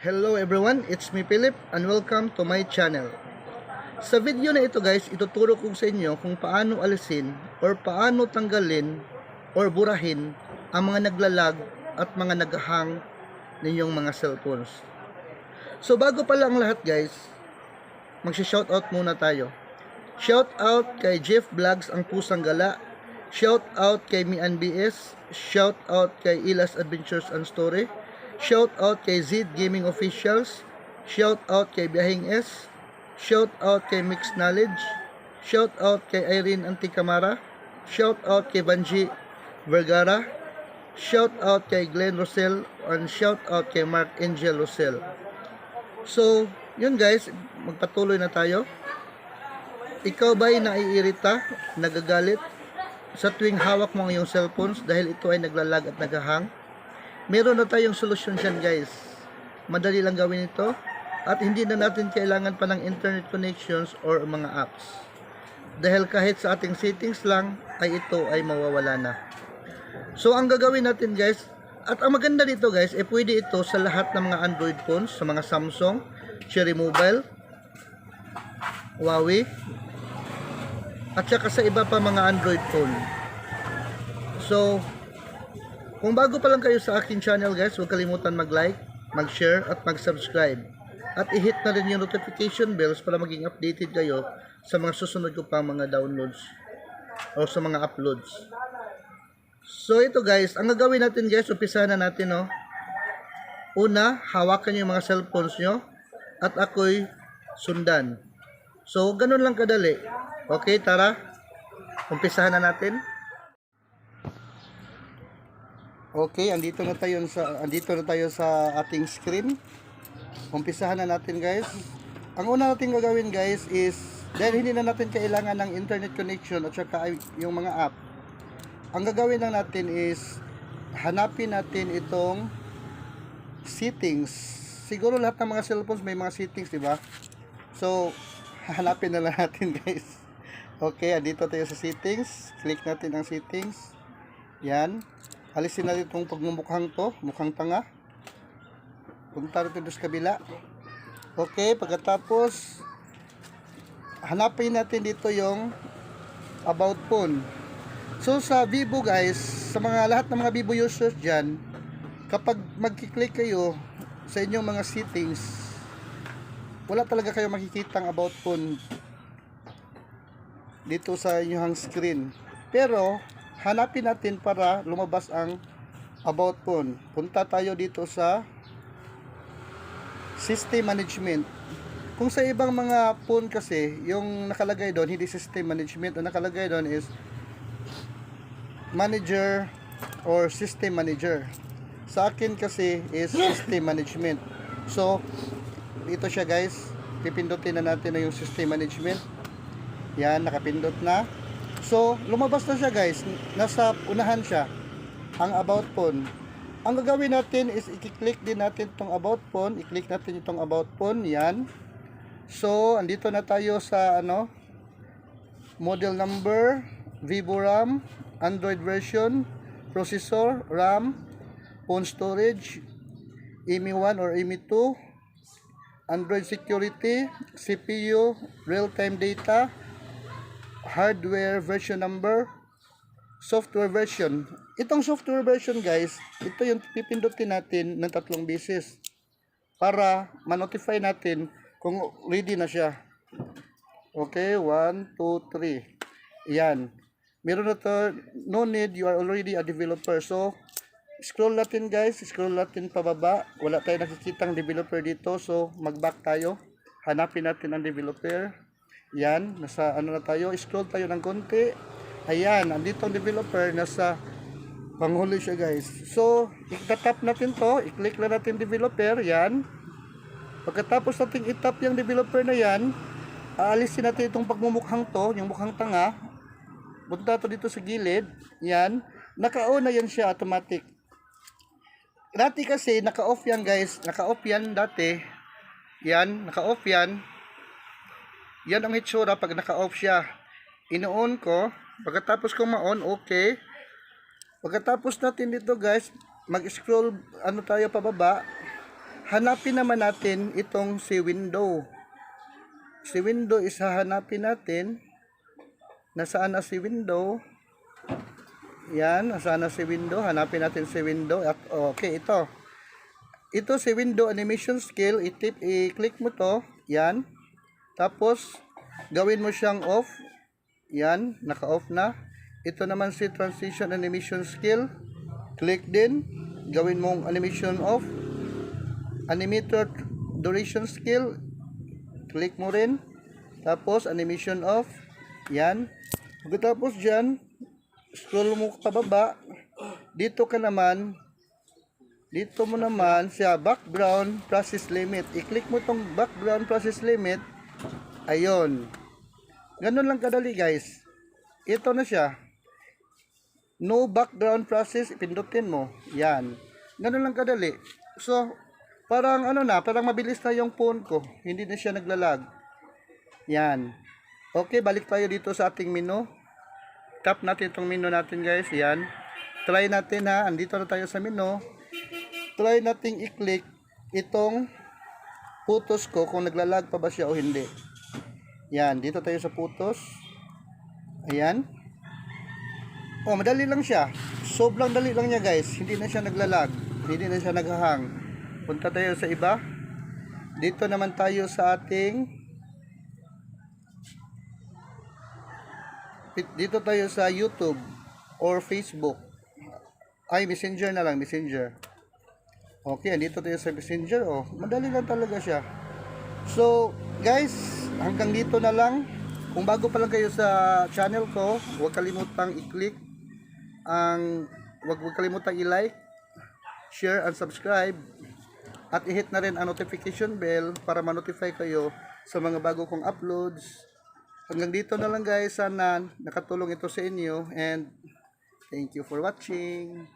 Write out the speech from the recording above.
Hello everyone, it's me Philip and welcome to my channel. Sa video na ito guys, ituturo ko sa inyo kung paano alisin or paano tanggalin or burahin ang mga naglalag at mga naghahang ninyong mga cellphones. So bago pala ang lahat guys, magsi-shoutout muna tayo. Shoutout kay Jeff Vlogs ang Pusang Gala, shoutout kay Mian BS, shoutout kay Ilas Adventures and Story, shoutout kay Zid Gaming Officials, shoutout kay Biyahing S, shoutout kay Mixed Knowledge, shoutout kay Irene Anticamara, shoutout kay Vanji Vergara, shoutout kay Glenn Rosell, and shoutout kay Mark Angel Rosell. So, yun guys, magpatuloy na tayo. Ikaw ba'y naiirita, nagagalit sa tuwing hawak mo ang iyong cellphones dahil ito ay naglalag at naghahang? Meron na tayong solusyon dyan guys. Madali lang gawin ito at hindi na natin kailangan pa ng internet connections or mga apps. Dahil kahit sa ating settings lang ay ito ay mawawala na. So ang gagawin natin guys, at ang maganda dito guys, pwede ito sa lahat ng mga Android phones, sa mga Samsung, Cherry Mobile, Huawei, at saka sa iba pa mga Android phone. So, kung bago pa lang kayo sa aking channel guys, huwag kalimutan mag-like, mag-share at mag-subscribe. At i-hit na rin yung notification bells para maging updated kayo sa mga susunod ko pang mga downloads o sa mga uploads. So ito guys, ang gagawin natin guys, umpisahan na natin no. Una, hawakan yung mga cellphones nyo at ako'y sundan. So ganun lang kadali. Okay, tara. Umpisahan na natin. Okay, andito na tayo sa ating screen. Umpisahan na natin, guys. Ang una natin gagawin, guys, is dahil hindi na natin kailangan ng internet connection at saka yung mga app. Ang gagawin lang natin is hanapin natin itong settings. Siguro lahat ng mga cellphones may mga settings, di ba? So, hanapin na lang natin, guys. Okay, andito tayo sa settings. Click natin ang settings. Yan. Alisin natin itong pagmumukhang to. Mukhang tanga. Punta natin doon sa kabila. Okay, pagkatapos hanapin natin dito yung about phone. So sa Vivo guys, sa mga lahat ng mga Vivo users dyan, kapag magkiklik kayo sa inyong mga settings, wala talaga kayo makikitang about phone dito sa inyong screen. Pero hanapin natin para lumabas ang about phone. Punta tayo dito sa system management. Kung sa ibang mga phone kasi, yung nakalagay doon hindi system management, ang nakalagay doon is manager or system manager. Sa akin kasi is system management. So dito siya guys, pipindutin na natin na yung system management. Yan, nakapindot na. So, lumabas na siya guys. Nasa unahan siya. Ang about phone. Ang gagawin natin is i-click din natin itong about phone. I-click natin itong about phone. Yan. So, andito na tayo sa model number, Vivo RAM, Android version, processor, RAM, phone storage, EMI1 or EMI2, Android security, CPU, real-time data, hardware version number, software version. Itong software version guys, ito yung pipindutin natin ng 3 beses para ma-notify natin kung ready na siya. Okay, 1, 2, 3. Yan. Meron na to, no need, you are already a developer. So, scroll natin guys, scroll natin pababa. Wala tayong nakikitang developer dito. So, mag-back tayo. Hanapin natin ang developer. Yan, nasa na tayo, scroll tayo ng konti. Ayan, andito ang developer, nasa panghuli siya guys. So, i-tap natin to, i-click na natin developer, yan. Pagkatapos natin i-tap yung developer na yan, aalisin natin itong pagmumukhang to, yung mukhang tanga. Punta to dito sa gilid, yan. Naka-on na yan siya, automatic. Dati kasi, naka-off yan guys, naka-off yan dati. Yan, naka-off yan. Yan ang itsura pag naka-off siya. Ino-on ko. Pagkatapos kong ma-on, okay. Pagkatapos natin dito guys, mag-scroll tayo pababa. hanapin naman natin itong si window. Si window is hahanapin natin. Nasaan na si window? Yan, nasaan na si window? Hanapin natin si window. At, okay, ito. Ito si window animation skill. I-click mo to. Yan. Tapos, gawin mo siyang off. Yan, naka-off na. Ito naman si transition animation skill. Click din. Gawin mong animation off. Animator duration skill. Click mo rin. Tapos, animation off. Yan. Pagkatapos dyan, scroll mo pababa. Dito mo naman sa background process limit. I-click mo tong background process limit. Ayun. Ganun lang kadali guys. Ito na siya. No background process, ipindutin mo. Yan. Ganun lang kadali. So, parang parang mabilis na yung phone ko. Hindi na siya naglalag. Yan. Okay, balik tayo dito sa ating menu. Tap natin itong menu natin guys. Yan. Try natin ha. Andito na tayo sa menu. Try natin i-click itong photos ko kung naglalag pa ba siya o hindi. Yan. Dito tayo sa photos. Ayan. Oh, madali lang siya. Sobrang dali lang niya guys. Hindi na siya naglalag. Hindi na siya naghahang. Punta tayo sa iba. Dito naman tayo sa ating dito tayo sa YouTube or Facebook. Ay, Messenger na lang, Messenger. Okay, dito tayo sa Messenger. Oh, madali lang talaga siya. So, guys, hanggang dito na lang. Kung bago pa lang kayo sa channel ko, huwag kalimutang i-click huwag kalimutang i-like, share, and subscribe. At i-hit na rin ang notification bell para ma-notify kayo sa mga bago kong uploads. Hanggang dito na lang guys, sana nakatulong ito sa inyo and thank you for watching.